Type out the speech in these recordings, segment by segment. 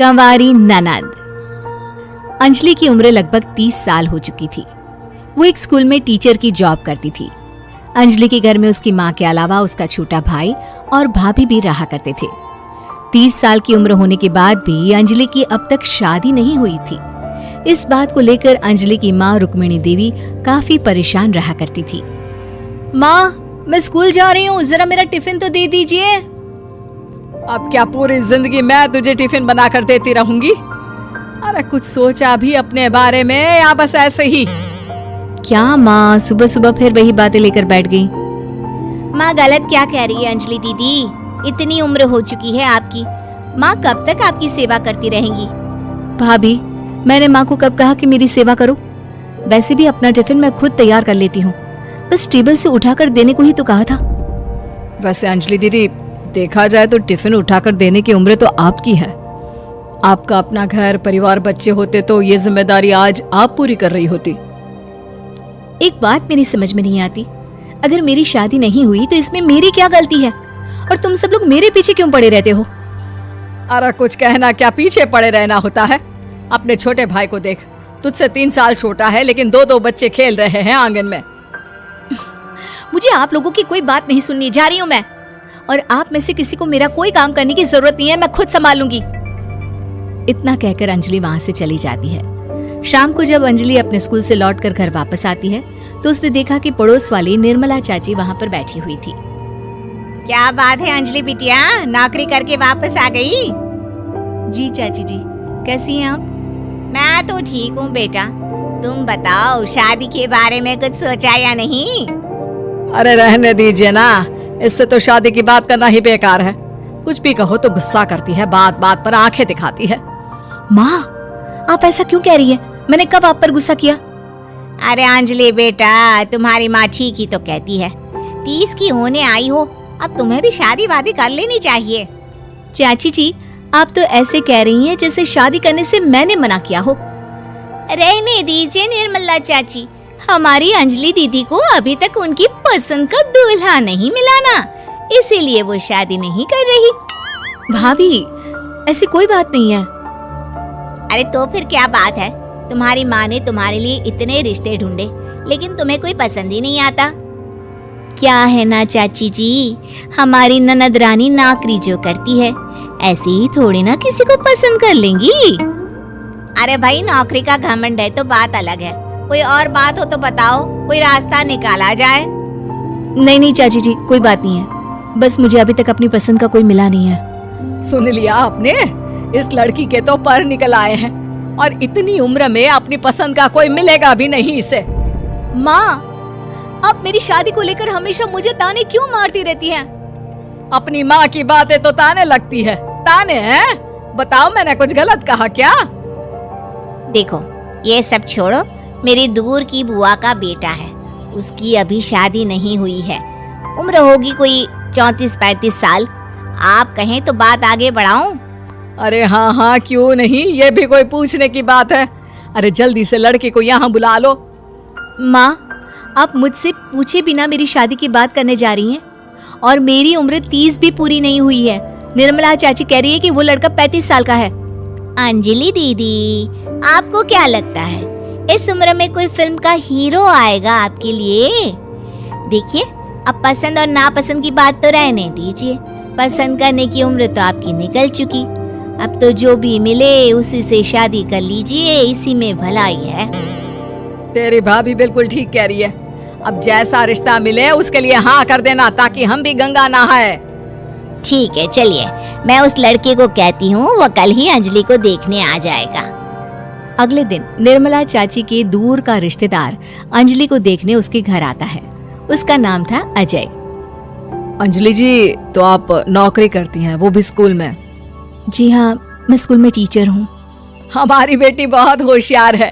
कंवारी ननद। अंजलि की उम्र लगभग 30 साल हो चुकी थी। वो एक स्कूल में टीचर की जॉब करती थी। अंजलि के घर में उसकी माँ के अलावा उसका छोटा भाई और भाभी भी रहा करते थे। 30 साल की उम्र होने के बाद भी अंजलि की अब तक शादी नहीं हुई थी। इस बात को लेकर अंजलि की माँ रुक्मिणी देवी काफी परेशान रहा करती थी। माँ, मैं स्कूल जा रही हूँ, जरा मेरा टिफिन तो दे दीजिए। अब क्या पूरी जिंदगी मैं तुझे टिफिन बनाकर देती रहूंगी? अरे कुछ सोचा भी अपने बारे में या बस ऐसे ही? क्या माँ, सुबह सुबह फिर वही बातें लेकर बैठ गई। माँ गलत क्या कह रही है अंजलि दीदी? इतनी उम्र हो चुकी है आपकी, माँ कब तक आपकी सेवा करती रहेंगी? भाभी, मैंने माँ को कब कहा कि मेरी सेवा करो? वैसे भी अपना टिफिन मैं खुद तैयार कर लेती हूँ, बस टेबल से उठाकर देने को ही तो कहा था। वैसे अंजलि दीदी, देखा जाए तो टिफिन उठाकर देने की उम्र तो आपकी है। आपका अपना घर परिवार बच्चे होते तो ये जिम्मेदारी आज आप पूरी कर रही होती। एक बात मेरी समझ में नहीं आती, अगर मेरी शादी नहीं हुई तो इसमें मेरी क्या गलती है और तुम सब लोग मेरे पीछे क्यों पड़े रहते हो? अरे कुछ कहना क्या पीछे पड़े रहना होता है? अपने छोटे भाई को देख, तुझसे 3 साल छोटा है लेकिन 2 बच्चे खेल रहे हैं आंगन में। मुझे आप लोगों की कोई बात नहीं सुननी, जा रही हूँ मैं। और आप में से किसी को मेरा कोई काम करने की जरूरत नहीं है, मैं खुद संभाल लूंगी। इतना कहकर अंजलि वहां से चली जाती है। शाम को जब अंजलि अपने स्कूल से लौटकर घर वापस आती है तो उसने देखा कि पड़ोस वाली निर्मला चाची वहां पर बैठी हुई थी। क्या बात है अंजलि बिटिया, नौकरी करके वापस आ गई? जी चाची जी, कैसी हैं आप? मैं तो ठीक हूँ बेटा, तुम बताओ शादी के बारे में कुछ सोचा या नहीं? अरे रहने दीजिए ना, इससे तो शादी की बात करना ही बेकार है। कुछ भी कहो तो गुस्सा करती है, बात बात पर आंखें दिखाती है। माँ, आप ऐसा क्यों कह रही है? मैंने कब आप पर गुस्सा किया? अरे अंजलि बेटा, तुम्हारी माँ ठीक ही तो कहती है। 30 की होने आई हो, अब तुम्हें भी शादी वादी कर लेनी चाहिए। चाची जी, आप तो ऐसे कह रही हैं जैसे शादी करने से मैंने मना किया हो। रहने दीजिए निर्मला चाची, हमारी अंजलि दीदी को अभी तक उनकी पसंद का दूल्हा नहीं मिला ना, इसीलिए वो शादी नहीं कर रही। भाभी, ऐसी कोई बात नहीं है। अरे तो फिर क्या बात है? तुम्हारी माँ ने तुम्हारे लिए इतने रिश्ते ढूंढे लेकिन तुम्हें कोई पसंद ही नहीं आता। क्या है ना चाची जी, हमारी ननद रानी नौकरी जो करती है ऐसे ही थोड़ी ना किसी को पसंद कर लेंगी। अरे भाई, नौकरी का घमंड है तो बात अलग है, कोई और बात हो तो बताओ, कोई रास्ता निकाला जाए। नहीं नहीं चाची जी, कोई बात नहीं है, बस मुझे अभी तक अपनी पसंद का कोई मिला नहीं है। सुन लिया आपने, इस लड़की के तो पर निकल आए हैं और इतनी उम्र में अपनी पसंद का कोई मिलेगा भी नहीं इसे। माँ, आप मेरी शादी को लेकर हमेशा मुझे ताने क्यों मारती रहती हैं? अपनी माँ की बातें तो ताने लगती है। ताने हैं? बताओ, मैंने कुछ गलत कहा क्या? देखो, ये सब छोड़ो, मेरी दूर की बुआ का बेटा है, उसकी अभी शादी नहीं हुई है, उम्र होगी कोई 34-35 साल। आप कहें तो बात आगे बढ़ाऊं? अरे हाँ हाँ, क्यों नहीं, ये भी कोई पूछने की बात है। अरे जल्दी से लड़के को यहाँ बुला लो। माँ, आप मुझसे पूछे बिना मेरी शादी की बात करने जा रही हैं और मेरी उम्र 30 भी पूरी नहीं हुई है। निर्मला चाची कह रही है कि वो लड़का 35 साल का है। अंजलि दीदी, आपको क्या लगता है इस उम्र में कोई फिल्म का हीरो आएगा आपके लिए? देखिए, अब पसंद और नापसंद की बात तो रहने दीजिए, पसंद करने की उम्र तो आपकी निकल चुकी। अब तो जो भी मिले उसी से शादी कर लीजिए, इसी में भलाई है। तेरी भाभी बिल्कुल ठीक कह रही है। अब जैसा रिश्ता मिले उसके लिए हाँ कर देना, ताकि हम भी गंगा नहाए। ठीक है, चलिए मैं उस लड़के को कहती हूँ, वो कल ही अंजलि को देखने आ जाएगा। अगले दिन निर्मला चाची के दूर का रिश्तेदार अंजलि को देखने उसके घर आता है। उसका नाम था अजय। अंजलि जी, तो आप नौकरी करती हैं, वो भी स्कूल में? जी हाँ, मैं स्कूल में टीचर हूँ। हमारी बेटी बहुत होशियार है।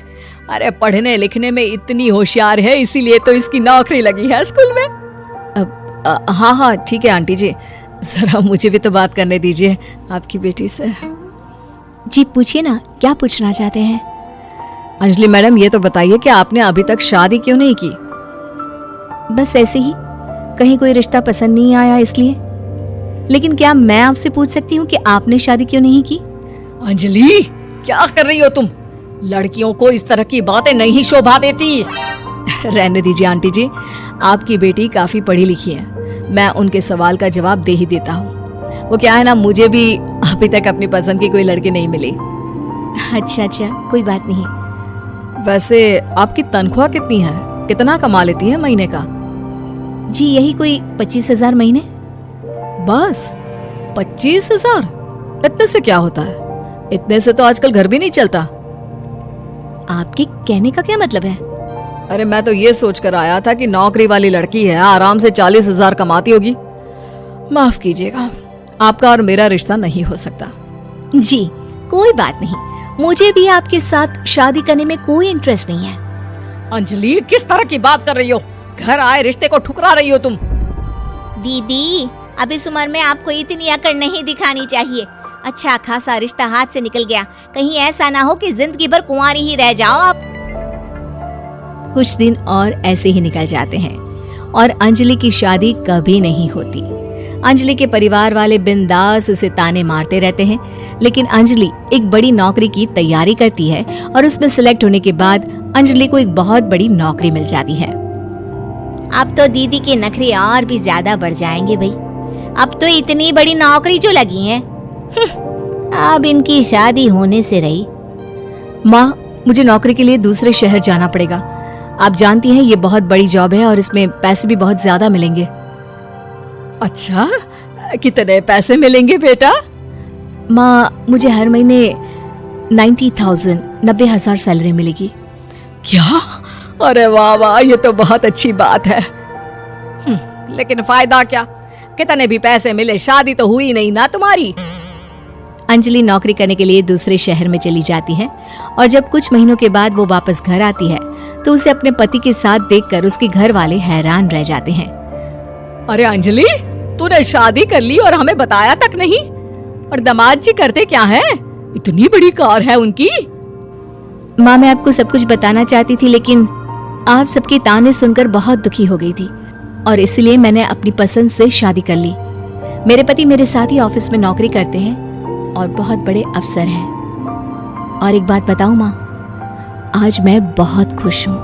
अरे पढ़ने लिखने में इतनी होशियार है, इसीलिए तो इसकी नौकरी लगी है स्कूल में। हाँ हाँ ठीक है आंटी जी, जरा मुझे भी तो बात करने दीजिए आपकी बेटी से। जी पूछिए ना, क्या पूछना चाहते हैं? अंजलि मैडम, ये तो बताइए कि आपने अभी तक शादी क्यों नहीं की? बस ऐसे ही, कहीं कोई रिश्ता पसंद नहीं आया इसलिए। लेकिन क्या मैं आपसे पूछ सकती हूँ कि आपने शादी क्यों नहीं की? अंजलि, क्या कर रही हो तुम? लड़कियों को इस तरह की बातें नहीं शोभा देती। रहने दीजिए आंटी जी, आपकी बेटी काफी पढ़ी लिखी है, मैं उनके सवाल का जवाब दे ही देता हूँ। वो क्या है ना, मुझे भी अभी तक अपनी पसंद की कोई लड़की नहीं मिली। अच्छा अच्छा, कोई बात नहीं। वैसे आपकी तनख्वाह कितनी है? कितना कमा लेती है महीने का? जी यही कोई 25,000 महीने। बस 25,000? इतने से क्या होता है? इतने से तो आजकल घर भी नहीं चलता। आपके कहने का क्या मतलब है? अरे मैं तो ये सोच कर आया था कि नौकरी वाली लड़की है, आराम से 40,000 कमाती होगी। माफ कीजिएगा, आपका और मेरा रिश्ता नहीं हो सकता। जी कोई बात नहीं, मुझे भी आपके साथ शादी करने में कोई इंटरेस्ट नहीं है। अंजलि, किस तरह की बात कर रही हो? घर आए रिश्ते को ठुकरा रही हो तुम। दीदी, अब इस उम्र में आपको इतनी अकड़ नहीं दिखानी चाहिए। अच्छा खासा रिश्ता हाथ से निकल गया, कहीं ऐसा ना हो कि जिंदगी भर कुंवारी ही रह जाओ आप। कुछ दिन और ऐसे ही निकल जाते हैं और अंजलि की शादी कभी नहीं होती। अंजलि के परिवार वाले बिंदास उसे ताने मारते रहते हैं, लेकिन अंजलि एक बड़ी नौकरी की तैयारी करती है और उसमें सिलेक्ट होने के बाद अंजलि को एक बहुत बड़ी नौकरी मिल जाती है। अब तो दीदी के नखरे और भी ज्यादा बढ़ जाएंगे भाई। अब तो इतनी बड़ी नौकरी जो लगी है, अब इनकी शादी होने से रही। माँ, मुझे नौकरी के लिए दूसरे शहर जाना पड़ेगा। आप जानती हैं ये बहुत बड़ी जॉब है और इसमें पैसे भी बहुत ज्यादा मिलेंगे। अच्छा, कितने पैसे मिलेंगे बेटा? माँ, मुझे हर महीने 90,000 सैलरी मिलेगी। क्या? अरे वाह वाह, ये तो बहुत अच्छी बात है। लेकिन फायदा क्या? कितने भी पैसे मिले, शादी तो हुई नहीं ना तुम्हारी। अंजलि नौकरी करने के लिए दूसरे शहर में चली जाती है और जब कुछ महीनों के बाद वो वापस घर आती है तो उसे अपने पति के साथ देखकर उसके घर वाले हैरान रह जाते हैं। अरे अंजलि, तूने शादी कर ली और हमें बताया तक नहीं। और दामाद जी करते क्या हैं? इतनी बड़ी कार है उनकी। माँ, मैं आपको सब कुछ बताना चाहती थी, लेकिन आप सबके ताने सुनकर बहुत दुखी हो गई थी और इसलिए मैंने अपनी पसंद से शादी कर ली। मेरे पति मेरे साथ ही ऑफिस में नौकरी करते हैं और बहुत बड़े अफसर हैं। और एक बात बताऊं माँ, आज मैं बहुत खुश हूँ।